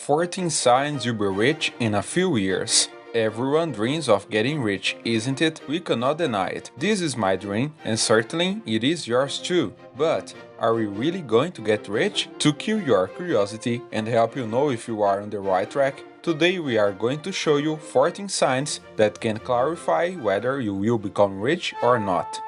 14 signs you'll be rich in a few years. Everyone dreams of getting rich, isn't it? We cannot deny it. This is my dream, and certainly it is yours too. But are we really going to get rich? To kill your curiosity and help you know if you are on the right track, today we are going to show you 14 signs that can clarify whether you will become rich or not.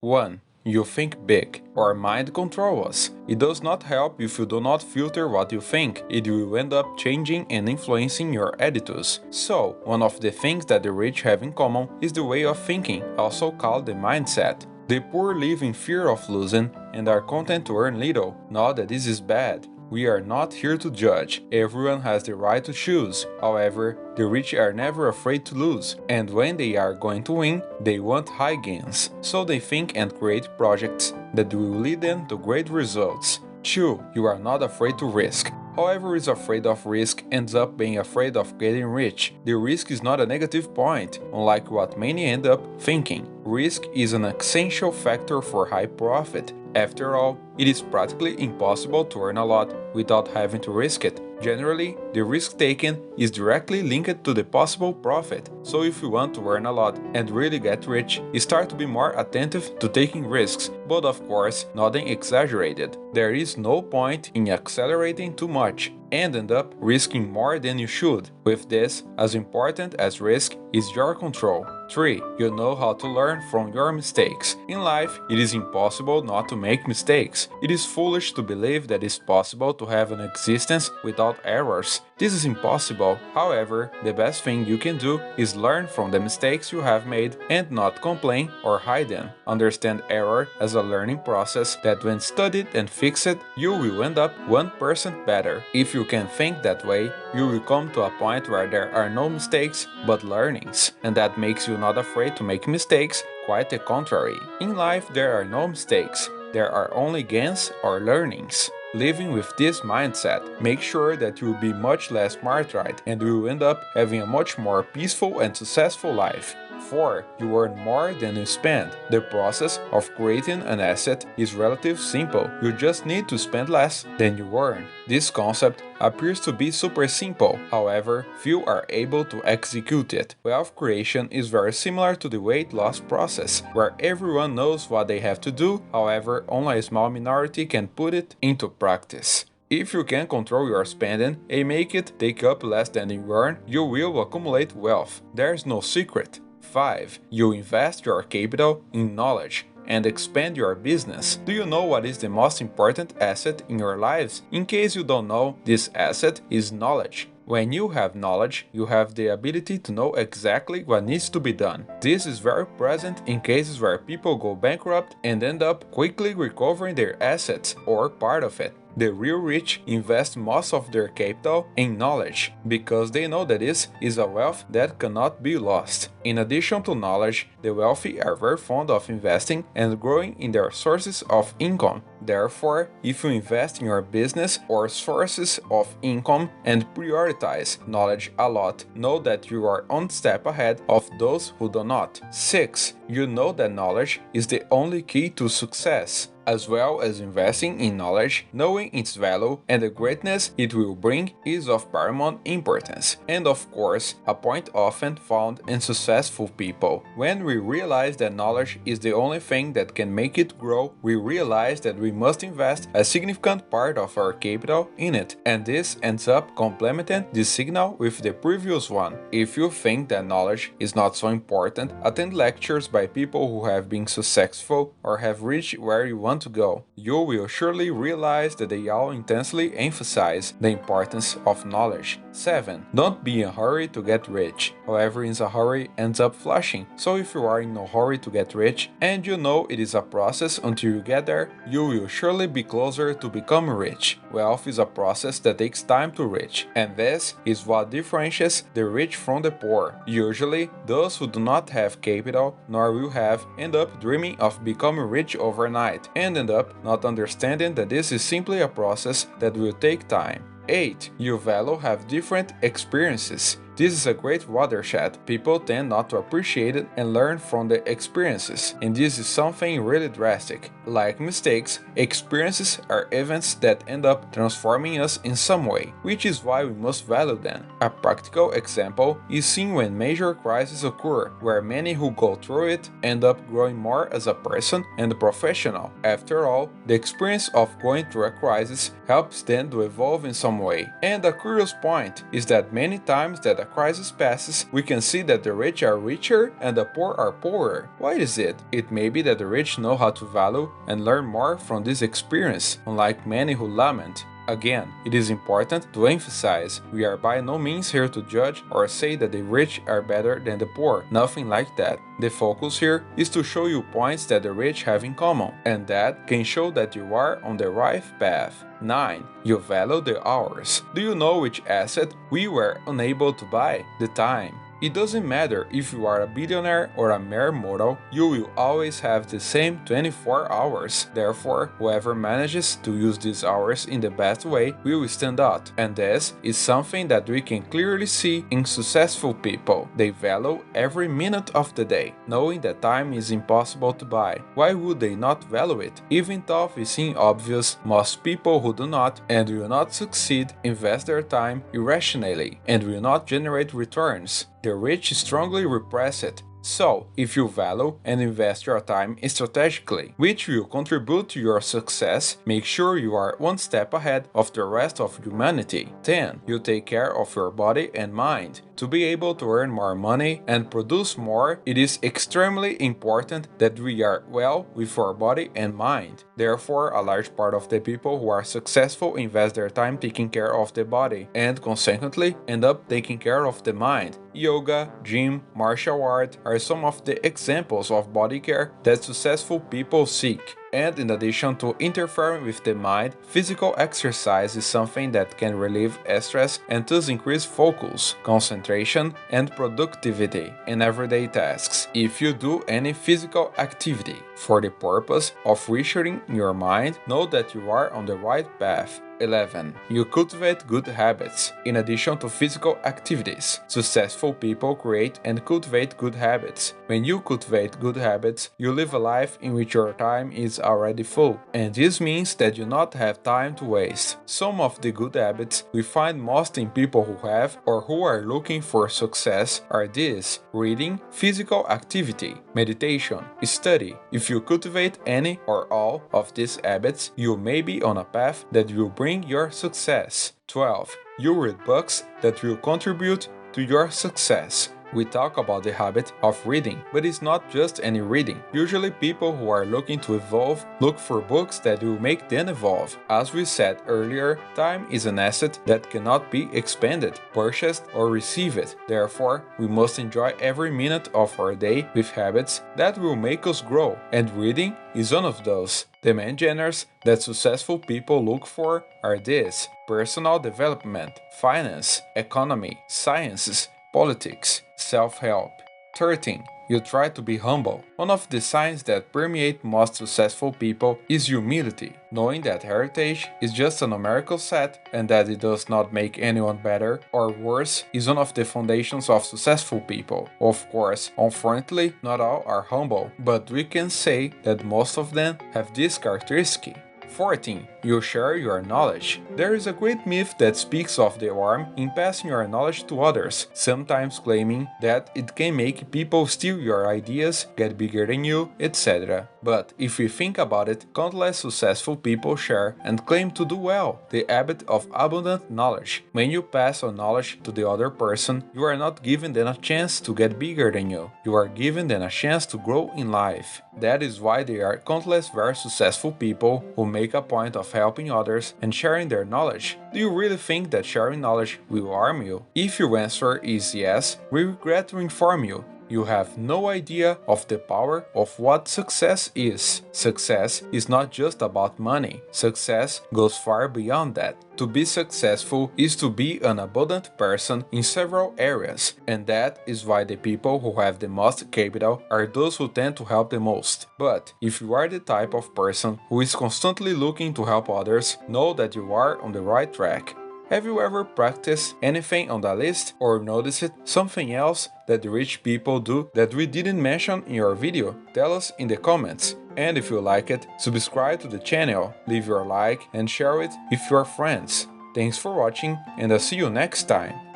1. You think big. Our mind controls us. It does not help if you do not filter what you think. It will end up changing and influencing your attitudes. So, one of the things that the rich have in common is the way of thinking, also called the mindset. The poor live in fear of losing and are content to earn little. Not that this is bad. We are not here to judge. Everyone has the right to choose. However, the rich are never afraid to lose, and when they are going to win, they want high gains. So they think and create projects that will lead them to great results. 2. You are not afraid to risk. Whoever is afraid of risk ends up being afraid of getting rich. The risk is not a negative point, unlike what many end up thinking. Risk is an essential factor for high profit. After all, it is practically impossible to earn a lot without having to risk it. Generally, the risk taken is directly linked to the possible profit, so if you want to earn a lot and really get rich, you start to be more attentive to taking risks, but of course, nothing exaggerated. There is no point in accelerating too much and end up risking more than you should. With this, as important as risk is your control. 3. You know how to learn from your mistakes. In life, it is impossible not to make mistakes. It is foolish to believe that it's possible to have an existence without errors. This is impossible. However, the best thing you can do is learn from the mistakes you have made and not complain or hide them. Understand error as a learning process that when studied and fixed, you will end up 1% better. If you can think that way, you will come to a point where there are no mistakes but learnings, and that makes you not afraid to make mistakes, quite the contrary. In life there are no mistakes, there are only gains or learnings. Living with this mindset, make sure that you will be much less martyred and you will end up having a much more peaceful and successful life. 4. You earn more than you spend. The process of creating an asset is relatively simple. You just need to spend less than you earn. This concept appears to be super simple, however, few are able to execute it. Wealth creation is very similar to the weight loss process, where everyone knows what they have to do, however, only a small minority can put it into practice. If you can control your spending and make it take up less than you earn, you will accumulate wealth. There's no secret. 5. You invest your capital in knowledge and expand your business. Do you know what is the most important asset in your lives? In case you don't know, this asset is knowledge. When you have knowledge, you have the ability to know exactly what needs to be done. This is very present in cases where people go bankrupt and end up quickly recovering their assets or part of it. The real rich invest most of their capital in knowledge because they know that this is a wealth that cannot be lost. In addition to knowledge, the wealthy are very fond of investing and growing in their sources of income. Therefore, if you invest in your business or sources of income and prioritize knowledge a lot, know that you are one step ahead of those who do not. 6. You know that knowledge is the only key to success. As well as investing in knowledge, knowing its value and the greatness it will bring is of paramount importance, and of course, a point often found in successful people. When we realize that knowledge is the only thing that can make it grow, we realize that we must invest a significant part of our capital in it, and this ends up complementing the signal with the previous one. If you think that knowledge is not so important, attend lectures by people who have been successful or have reached where you want to go. You will surely realize that they all intensely emphasize the importance of knowledge. 7. Don't be in a hurry to get rich. Whoever is in a hurry ends up flashing. So if you are in no hurry to get rich and you know it is a process until you get there, you will surely be closer to becoming rich. Wealth is a process that takes time to reach, and this is what differentiates the rich from the poor. Usually, those who do not have capital nor will have end up dreaming of becoming rich overnight and end up not understanding that this is simply a process that will take time. 8. You value have different experiences. This is a great watershed. People tend not to appreciate it and learn from the experiences, and this is something really drastic. Like mistakes, experiences are events that end up transforming us in some way, which is why we must value them. A practical example is seen when major crises occur, where many who go through it end up growing more as a person and a professional. After all, the experience of going through a crisis helps them to evolve in some way. And a curious point is that many times that a crisis passes, we can see that the rich are richer and the poor are poorer. Why is it? It may be that the rich know how to value and learn more from this experience, unlike many who lament. Again, it is important to emphasize, we are by no means here to judge or say that the rich are better than the poor, nothing like that. The focus here is to show you points that the rich have in common, and that can show that you are on the right path. 9. You value the hours. Do you know which asset we were unable to buy? The time. It doesn't matter if you are a billionaire or a mere mortal, you will always have the same 24 hours. Therefore, whoever manages to use these hours in the best way will stand out. And this is something that we can clearly see in successful people. They value every minute of the day, knowing that time is impossible to buy. Why would they not value it? Even though it seems obvious, most people who do not and will not succeed invest their time irrationally and will not generate returns. The rich strongly repress it. So, if you value and invest your time strategically, which will contribute to your success, make sure you are one step ahead of the rest of humanity. 10. You take care of your body and mind. To be able to earn more money and produce more, it is extremely important that we are well with our body and mind. Therefore, a large part of the people who are successful invest their time taking care of the body and consequently end up taking care of the mind. Yoga, gym, martial art are some of the examples of body care that successful people seek. And in addition to interfering with the mind, physical exercise is something that can relieve stress and thus increase focus, concentration, and productivity in everyday tasks. If you do any physical activity for the purpose of reassuring your mind, know that you are on the right path. 11. You cultivate good habits. In addition to physical activities, successful people create and cultivate good habits. When you cultivate good habits, you live a life in which your time is already full, and this means that you not have time to waste. Some of the good habits we find most in people who have or who are looking for success are these: reading, physical activity, meditation, study. If you cultivate any or all of these habits, you may be on a path that will bring your success. 12. You read books that will contribute to your success. We talk about the habit of reading, but it's not just any reading. Usually people who are looking to evolve look for books that will make them evolve. As we said earlier, time is an asset that cannot be expended, purchased, or received. Therefore, we must enjoy every minute of our day with habits that will make us grow, and reading is one of those. The main genres that successful people look for are these: personal development, finance, economy, sciences, politics, self-help. 13. You try to be humble. One of the signs that permeate most successful people is humility. Knowing that heritage is just a numerical set and that it does not make anyone better or worse is one of the foundations of successful people. Of course, unfortunately, not all are humble, but we can say that most of them have this characteristic. 14. You share your knowledge. There is a great myth that speaks of the harm in passing your knowledge to others, sometimes claiming that it can make people steal your ideas, get bigger than you, etc. But if we think about it, countless successful people share and claim to do well. The habit of abundant knowledge. When you pass on knowledge to the other person, you are not giving them a chance to get bigger than you. You are giving them a chance to grow in life. That is why there are countless very successful people who make a point of helping others and sharing their knowledge. Do you really think that sharing knowledge will harm you? If your answer is yes, we regret to inform you. You have no idea of the power of what success is. Success is not just about money. Success goes far beyond that. To be successful is to be an abundant person in several areas, and that is why the people who have the most capital are those who tend to help the most. But if you are the type of person who is constantly looking to help others, know that you are on the right track. Have you ever practiced anything on the list or noticed something else that the rich people do that we didn't mention in your video? Tell us in the comments. And if you like it, subscribe to the channel, leave your like and share it with your friends. Thanks for watching and I'll see you next time.